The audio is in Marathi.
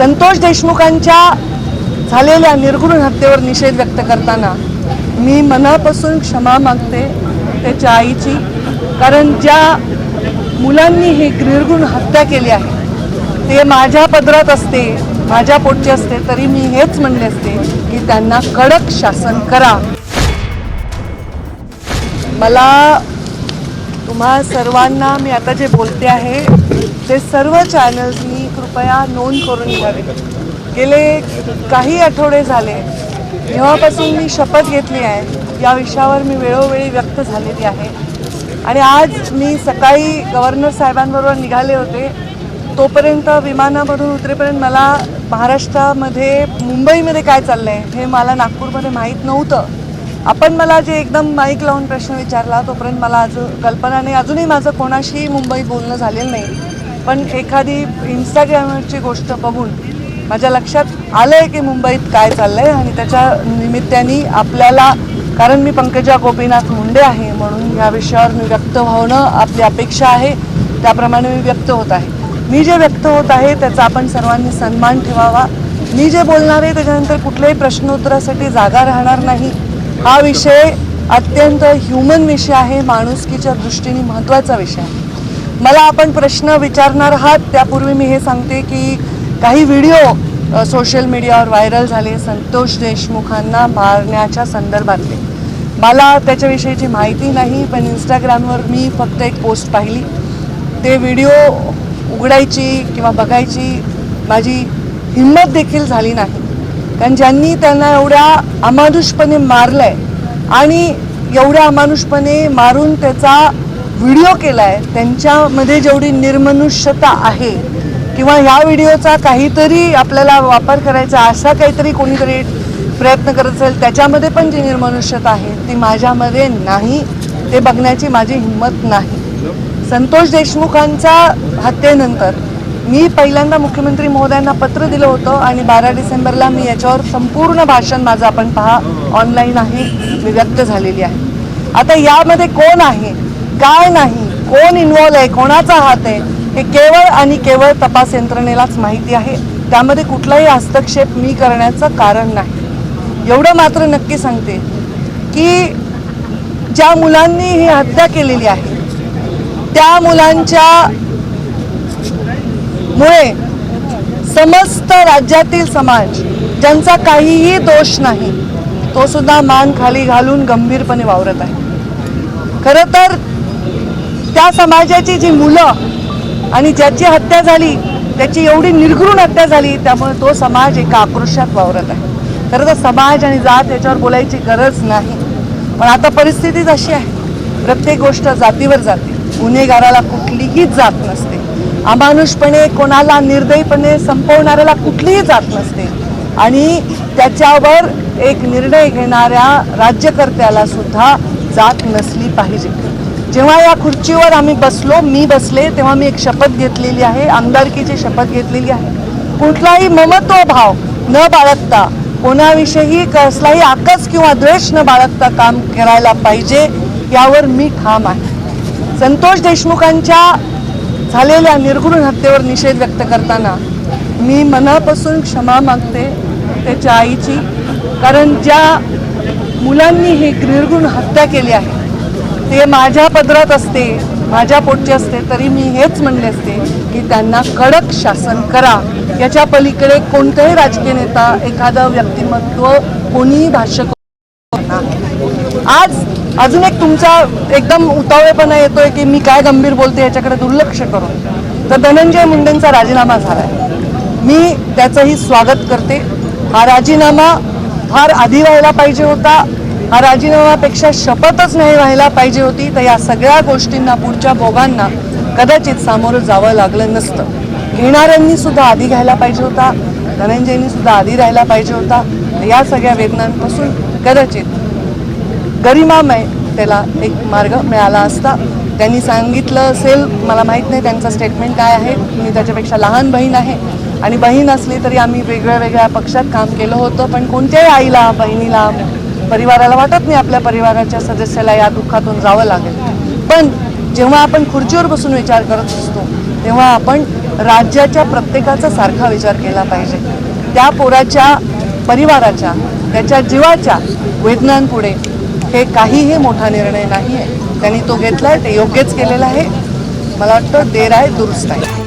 संतोष देशमुखांच्या झालेल्या निर्घृण हत्येवर निषेध व्यक्त करताना मी मनापासून क्षमा मागते त्याच्या आईची, कारण ज्या मुलांनी ही निर्घृण हत्या केली आहे ते माझ्या पदरात असते, माझ्या पोटचे असते तरी मी हेच म्हणले असते की त्यांना कडक शासन करा. मला तुम्हा सर्वांना मी आता जे बोलते आहे ते सर्व चॅनल्सनी कृपया नोंद करून घ्यावे. गेले काही आठवडे झाले जेव्हापासून मी शपथ घेतली आहे या विषयावर मी वेळोवेळी व्यक्त झालेली आहे आणि आज मी सकाळी गव्हर्नर साहेबांबरोबर निघाले होते. तोपर्यंत विमानामधून उतरेपर्यंत मला महाराष्ट्रामध्ये मुंबईमध्ये काय चाललं आहे हे मला नागपूरमध्ये माहीत नव्हतं. आपण मला जे एकदम माईक लावून प्रश्न विचारला तोपर्यंत मला कल्पना नाही. अजूनही माझं कोणाशीही मुंबईत बोलणं झालेलं नाही, पण एखादी इंस्टाग्रामवरची गोष्ट बघून माझ्या लक्षात आलं आहे की मुंबईत काय चाललं आहे आणि त्याच्या निमित्ताने आपल्याला, कारण मी पंकजा गोपीनाथ मुंडे आहे म्हणून या विषयावर मी व्यक्त होणं आपली अपेक्षा आहे, त्याप्रमाणे मी व्यक्त होत आहे. मी जे व्यक्त होत आहे त्याचा आपण सर्वांनी सन्मान ठेवावा. मी जे बोलणार आहे त्याच्यानंतर कुठल्याही प्रश्नोत्तरासाठी जागा राहणार नाही. हा विषय अत्यंत ह्युमन विषय आहे, माणुसकीच्या दृष्टीने महत्त्वाचा विषय आहे. मला आपण प्रश्न विचारणार आहात त्यापूर्वी मी हे सांगते की काही व्हिडिओ सोशल मीडियावर व्हायरल झाले संतोष देशमुखांना मारण्याच्या संदर्भातले. मला त्याच्याविषयीची माहिती नाही, पण इंस्टाग्रामवर मी फक्त एक पोस्ट पाहिली. ते व्हिडिओ उघडायची किंवा बघायची माझी हिंमत देखील झाली नाही, कारण ज्यांनी त्यांना एवढ्या अमानुषपणे मारलं आहे आणि एवढ्या अमानुषपणे मारून त्याचा व्हिडिओ केला आहे त्यांच्यामध्ये जेवढी निर्मनुष्यता आहे किंवा ह्या व्हिडिओचा काहीतरी आपल्याला वापर करायचा असा काहीतरी कोणीतरी प्रयत्न करत असेल त्याच्यामध्ये पण जी निर्मनुष्यता आहे ती माझ्यामध्ये नाही. ते बघण्याची माझी हिंमत नाही. संतोष देशमुखांच्या हत्येनंतर मी पहिल्यांदा मुख्यमंत्री महोदयांना पत्र दिलं होतं आणि 12 डिसेंबरला मी याच्यावर संपूर्ण भाषण माझं आपण पहा ऑनलाईन आहे मी व्यक्त झालेली आहे. आता यामध्ये कोण आहे काय नाही, कोण इन्व्हॉल्व आहे, कोणाचा हात आहे हे केवळ आणि केवळ तपास यंत्रणेलाच माहिती आहे. त्यामध्ये कुठलाही हस्तक्षेप मी करण्याचं कारण नाही. एवढं मात्र नक्की सांगते की ज्या मुलांनी ही हत्या केलेली आहे त्या मुलांच्या मुळे समस्त राज्यातील समाज ज्यांचा काहीही दोष नाही तो सुद्धा मान खाली घालून गंभीरपणे वावरत आहे. खरं तर त्या समाजाची जी मुलं आणि ज्याची हत्या झाली त्याची एवढी निर्घृण हत्या झाली त्यामुळे तो समाज एका आक्रोशात वावरत आहे. खरं तर समाज आणि जात याच्यावर बोलायची गरज नाही, पण आता परिस्थितीच अशी आहे प्रत्येक गोष्ट जातीवर जाते. गुन्हेगाराला कुठलीही जात नसते, अमानुषपणे कोणाला निर्दयीपणे संपवणाऱ्याला कुठलीही जात नसते आणि त्याच्यावर एक निर्णय घेणाऱ्या राज्यकर्त्याला सुद्धा जात नसली पाहिजे. जेव्हा या खुर्चीवर आम्ही बसलो, मी बसले, तेव्हा मी एक शपथ घेतलेली आहे, आमदारकीची शपथ घेतलेली आहे. कुठलाही ममत्व भाव न बाळगता, कोणाविषयी कसलाही आकस किंवा द्वेष न बाळगता काम करायला पाहिजे यावर मी ठाम आहे. संतोष देशमुखांच्या झालेल्या निर्घृण हत्येवर निषेध व्यक्त करताना मी मनापासून क्षमा मागते त्याच्या आईची, कारण ज्या मुलांनी ही निर्घृण हत्या केली आहे ते माझ्या पदरात असते, माझ्या पोटचे असते तरी मी हेच म्हणले असते की त्यांना कडक शासन करा. याच्या पलीकडे कोणताही राजकीय नेता, एखादं व्यक्तिमत्व, कोणीही भाष्य आज अजून एक तुमचा एकदम उतावळेपणा येतोय की मी काय गंभीर बोलते याच्याकडे दुर्लक्ष करून. तर धनंजय मुंडेंचा राजीनामा झाला आहे, मी त्याचंही स्वागत करते. हा राजीनामा फार आधी व्हायला पाहिजे होता, हा राजीनामापेक्षा शपथच नाही व्हायला पाहिजे होती. तर या सगळ्या गोष्टींना पुढच्या भोगांना कदाचित सामोरं जावं लागलं नसतं. घेणाऱ्यांनी सुद्धा आधी घ्यायला पाहिजे होता, धनंजयनी सुद्धा आधी राहायला पाहिजे होता. या सगळ्या वेदनांपासून कदाचित गरिमामय त्याला एक मार्ग मिळाला असता. त्यांनी सांगितलं असेल, मला माहीत नाही त्यांचं स्टेटमेंट काय आहे, मी त्याच्यापेक्षा लहान बहीण आहे आणि बहीण असली तरी आम्ही वेगळ्या वेगळ्या पक्षात काम केलं होतं, पण कोणत्याही आईला, बहिणीला, परिवाराला वाटत नाही आपल्या परिवाराच्या सदस्याला या दुःखातून जावं लागेल. पण जेव्हा आपण खुर्चीवर बसून विचार करत असतो तेव्हा आपण राज्याच्या प्रत्येकाचा सारखा विचार केला पाहिजे. त्या पोराच्या परिवाराच्या त्याच्या जीवाच्या वेदनांपुढे हे काहीही मोठा निर्णय नाही आहे. त्यांनी तो घेतलाय, ते योग्यच केलेला आहे. मला वाटतं देर आहे दुरुस्त आहे.